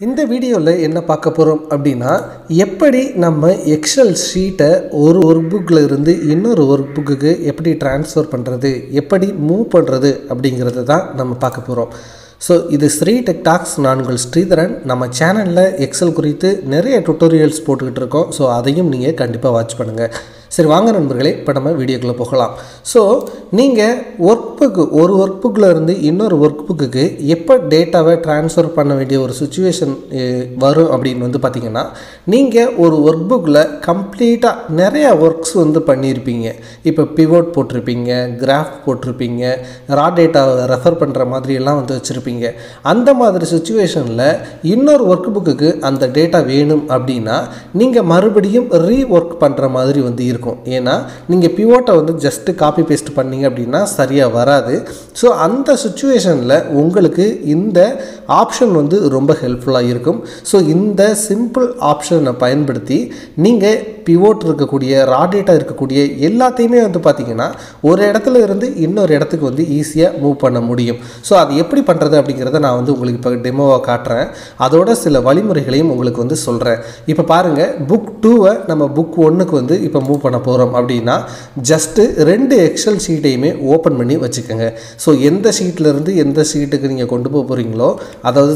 இந்த வீடியோவில் என்ன பார்க்க போகிறோம் அப்படின்னா எப்படி நம்ம எக்ஸல் ஷீட்டை ஒரு ஒர்க் புக்கில் இருந்து இன்னொரு ஒர்க் புக்குக்கு எப்படி ட்ரான்ஸ்ஃபர் பண்ணுறது, எப்படி மூவ் பண்ணுறது அப்படிங்கிறது தான் நம்ம பார்க்க போகிறோம். ஸோ இது ஸ்ரீ டெக் டாக்ஸ். நான் உங்கள் ஸ்ரீதரன். நம்ம சேனலில் எக்ஸல் குறித்து நிறைய டுட்டோரியல்ஸ் போட்டுக்கிட்டு இருக்கோம். ஸோ அதையும் நீங்கள் கண்டிப்பாக வாட்ச் பண்ணுங்கள். சரி, வாங்க நண்பர்களே, இப்போ நம்ம வீடியோக்குள்ளே போகலாம். ஸோ நீங்கள் ஒரு ஒர்க் புக்கில் இருந்து இன்னொரு ஒர்க் புக்குக்கு எப்போ டேட்டாவை ட்ரான்ஸ்ஃபர் பண்ண வேண்டிய ஒரு சுச்சுவேஷன் வரும் அப்படின்னு பார்த்திங்கன்னா, நீங்கள் ஒரு ஒர்க் புக்கில் கம்ப்ளீட்டாக நிறையா ஒர்க்ஸ் பண்ணியிருப்பீங்க. இப்போ பிவோட் போட்டிருப்பீங்க, கிராஃப் போட்டிருப்பீங்க, ரா டேட்டாவை ரெஃபர் பண்ணுற மாதிரியெல்லாம் வச்சுருப்பீங்க. அந்த மாதிரி சுச்சுவேஷனில் இன்னொரு ஒர்க் புக்குக்கு அந்த டேட்டா வேணும் அப்படின்னா நீங்கள் மறுபடியும் ரீஒர்க் பண்ணுற மாதிரி இருக்கும். ஏன்னா நீங்கள் பிவோட்டை ஜஸ்ட்டு காப்பி பேஸ்ட் பண்ணீங்க அப்படின்னா சரியாக வராது. ஸோ அந்த சுச்சுவேஷனில் உங்களுக்கு இந்த ஆப்ஷன் ரொம்ப ஹெல்ப்ஃபுல்லாக இருக்கும். ஸோ இந்த சிம்பிள் ஆப்ஷனை பயன்படுத்தி நீங்கள் பிவோட் இருக்கக்கூடிய ரா டேட்டா இருக்கக்கூடிய எல்லாத்தையுமே பார்த்திங்கன்னா ஒரு இடத்துல இருந்து இன்னொரு இடத்துக்கு ஈஸியாக மூவ் பண்ண முடியும். ஸோ அது எப்படி பண்ணுறது அப்படிங்கிறத நான் உங்களுக்கு இப்போ டெமோவாக காட்டுறேன். அதோட சில வழிமுறைகளையும் உங்களுக்கு சொல்கிறேன். இப்போ பாருங்கள், புக் 2வை நம்ம புக் 1க்கு இப்போ மூவ் பண்ண போகிறோம் அப்படின்னா ஜஸ்ட்டு 2 எக்ஸல் ஷீட்டையுமே ஓப்பன் பண்ணி வச்சுக்கோங்க. ஸோ எந்த ஷீட்லேருந்து எந்த ஷீட்டுக்கு நீங்கள் கொண்டு போக போகிறீங்களோ, அதாவது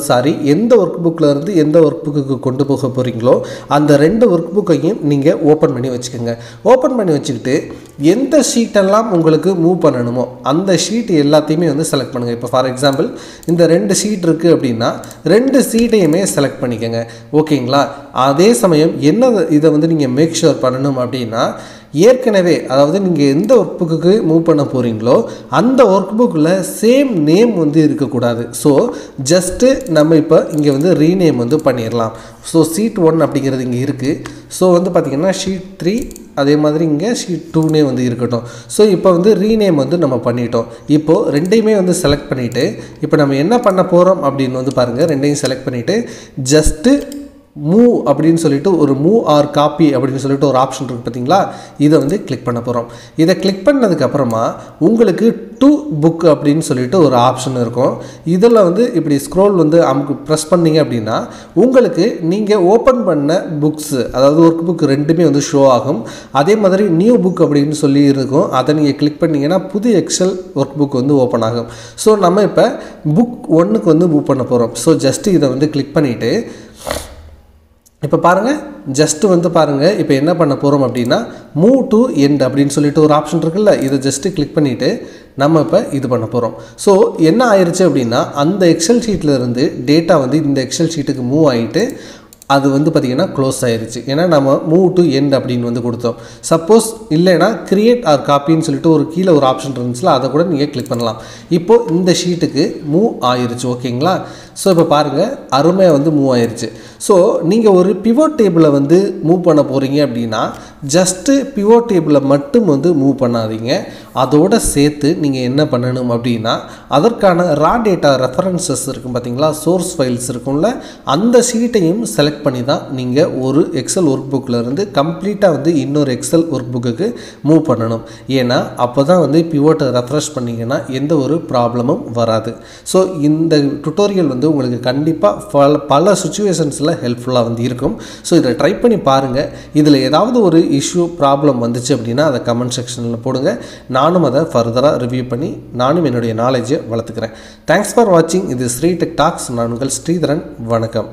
எந்த ஒர்க் புக்கில் இருந்து எந்த ஒர்க் புக்குக்கு கொண்டு போக போகிறீங்களோ அந்த 2 ஒர்க் புக்கையும் நீங்கள் ஓப்பன் பண்ணி வச்சுக்கோங்க. ஓப்பன் பண்ணி வச்சுக்கிட்டு எந்த ஷீட்டெல்லாம் உங்களுக்கு மூவ் பண்ணணுமோ அந்த ஷீட் எல்லாத்தையுமே செலக்ட் பண்ணுங்கள். இப்போ ஃபார் எக்ஸாம்பிள் இந்த 2 ஷீட் இருக்குது அப்படின்னா 2 ஷீட்டையுமே செலக்ட் பண்ணிக்கோங்க. ஓகேங்களா? அதே சமயம் என்ன இதை நீங்கள் மேக் ஷூர் பண்ணணும் அப்படின்னா, ஏற்கனவே அதாவது நீங்கள் எந்த ஒர்க் புக்குக்கு மூவ் பண்ண போகிறீங்களோ அந்த ஒர்க் புக்கில் சேம் நேம் இருக்கக்கூடாது. ஸோ ஜஸ்ட்டு நம்ம இப்போ இங்கே ரீநேம் பண்ணிடலாம். ஸோ ஷீட் 1 அப்படிங்கிறது இங்கே இருக்குது. ஸோ பார்த்திங்கன்னா ஷீட் 3 அதே மாதிரி இங்கே ஷீட் 2நே இருக்கட்டும். ஸோ இப்போ ரீநேம் நம்ம பண்ணிட்டோம். இப்போது ரெண்டையுமே செலக்ட் பண்ணிவிட்டு இப்போ நம்ம என்ன பண்ண போகிறோம் அப்படின்னு பாருங்கள். ரெண்டையும் செலக்ட் பண்ணிவிட்டு ஜஸ்ட்டு மூவ் அப்படின்னு சொல்லிட்டு ஒரு மூவ் ஆர் காப்பி அப்படின்னு சொல்லிட்டு ஒரு ஆப்ஷன் இருக்குது பார்த்தீங்களா, இதை கிளிக் பண்ண போகிறோம். இதை கிளிக் பண்ணதுக்கப்புறமா உங்களுக்கு டு புக் அப்படின்னு சொல்லிட்டு ஒரு ஆப்ஷன் இருக்கும். இதில் இப்படி ஸ்க்ரோல் அமுக்கு ப்ரெஸ் பண்ணிங்க அப்படின்னா உங்களுக்கு நீங்கள் ஓப்பன் பண்ண புக்ஸு, அதாவது ஒர்க் புக் ரெண்டுமே ஷோ ஆகும். அதே மாதிரி நியூ புக் அப்படின்னு சொல்லி இருக்கும். அதை நீங்கள் கிளிக் பண்ணிங்கன்னா புது எக்ஸல் ஒர்க் புக் ஓப்பன் ஆகும். ஸோ நம்ம இப்போ புக் 1க்கு மூவ் பண்ண போகிறோம். ஸோ ஜஸ்ட்டு இதை கிளிக் பண்ணிவிட்டு இப்போ பாருங்கள், ஜஸ்ட்டு பாருங்கள் இப்போ என்ன பண்ண போகிறோம் அப்படின்னா மூவ் டு எண்ட் அப்படின்னு சொல்லிட்டு ஒரு ஆப்ஷன் இருக்குல்ல, இதை ஜஸ்ட்டு கிளிக் பண்ணிவிட்டு நம்ம இப்போ இது பண்ண போகிறோம். ஸோ என்ன ஆயிடுச்சு அப்படின்னா அந்த எக்ஸல் ஷீட்டில் இருந்து டேட்டா இந்த எக்ஸல் ஷீட்டுக்கு மூவ் ஆகிட்டு அது பார்த்திங்கன்னா க்ளோஸ் ஆயிடுச்சு. ஏன்னா நம்ம மூவ் டு எண்ட் அப்படின்னு கொடுத்தோம். சப்போஸ் இல்லைன்னா கிரியேட் ஆர் காப்பின்னு சொல்லிட்டு ஒரு கீழே ஒரு ஆப்ஷன் இருந்துச்சுல, அதை கூட நீங்கள் கிளிக் பண்ணலாம். இப்போது இந்த ஷீட்டுக்கு மூவ் ஆயிடுச்சு. ஓகேங்களா? ஸோ இப்போ பாருங்கள், அருமையாக மூவ் ஆயிடுச்சு. ஸோ நீங்கள் ஒரு பிவோட் டேபிளை மூவ் பண்ண போகிறீங்க அப்படின்னா ஜஸ்ட்டு பிவோட் டேபிளை மட்டும் மூவ் பண்ணாதீங்க. அதோடு சேர்த்து நீங்கள் என்ன பண்ணணும் அப்படின்னா அதற்கான ரா டேட்டா ரெஃபரன்சஸ் இருக்கும் பார்த்தீங்களா, சோர்ஸ் ஃபைல்ஸ் இருக்கும்ல, அந்த ஷீட்டையும் செலக்ட் பண்ணி தான் நீங்கள் ஒரு எக்ஸல் ஒர்க் புக்கில் இருந்து கம்ப்ளீட்டாக இன்னொரு எக்ஸல் ஒர்க் புக்குக்கு மூவ் பண்ணணும். ஏன்னா அப்போ தான் பிவோட்டை ரெஃப்ரெஷ் பண்ணிங்கன்னா எந்த ஒரு ப்ராப்ளமும் வராது. ஸோ இந்த டுட்டோரியல் உங்களுக்கு கண்டிப்பாக பல சுச்சுவேஷன்ஸில் ஹெல்ப்ஃபுல்லாக இருக்கும். ஸோ இதை ட்ரை பண்ணி பாருங்கள். இதில் ஏதாவது ஒரு இஷ்யூ ப்ராப்ளம் வந்துச்சு அப்படின்னா அதை கமெண்ட் செக்ஷனில் போடுங்க. நானும் அதை ஃபர்தராக ரிவ்யூ பண்ணி நானும் என்னுடைய நாலேஜை வளர்த்துக்கிறேன். தேங்க்ஸ் ஃபார் வாட்சிங். இது ஸ்ரீ டெக் டாக்ஸ். நான் உங்கள் ஸ்ரீதரன். வணக்கம்.